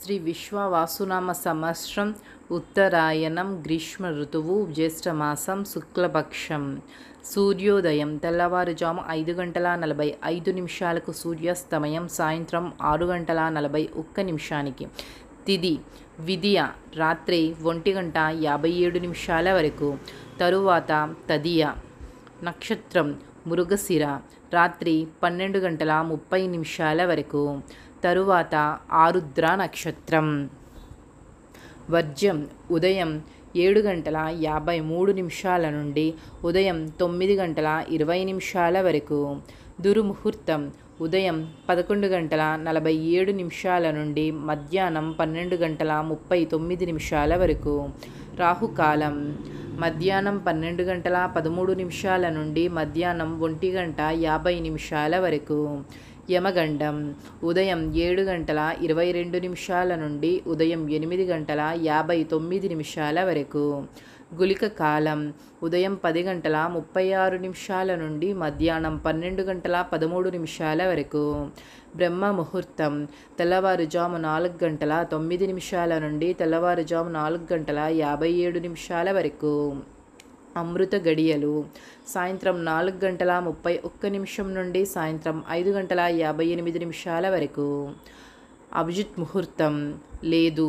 శ్రీ విశ్వవాసునామ సంవత్సరం ఉత్తరాయణం గ్రీష్మ ఋతువు జ్యేష్ఠమాసం శుక్లపక్షం. సూర్యోదయం తెల్లవారుజాము 5:45 సూర్యాస్తమయం సాయంత్రం 6:41. తిథి విదియ రాత్రి 1:57 వరకు. తరువాత తదియ. నక్షత్రం మృగశిర రాత్రి 12:30 వరకు. తరువాత ఆరుద్ర నక్షత్రం. వర్జ్యం ఉదయం 7:53 నుండి ఉదయం 9:20 వరకు. దుర్ముహూర్తం ఉదయం 11:47 నుండి మధ్యాహ్నం 12:39 వరకు. రాహుకాలం మధ్యాహ్నం 12:13 నుండి మధ్యాహ్నం 1:50 వరకు. యమగండం ఉదయం 7:22 నుండి ఉదయం 8:59 వరకు. గుళిక కాలం ఉదయం 10:36 నుండి మధ్యాహ్నం 12:13 వరకు. బ్రహ్మ ముహూర్తం తెల్లవారుజాము 4:09 నుండి తెల్లవారుజాము 4:57 వరకు. అమృత గడియలు సాయంత్రం 4:31 నుండి సాయంత్రం 5:58 వరకు. అభిజిత్ ముహూర్తం లేదు.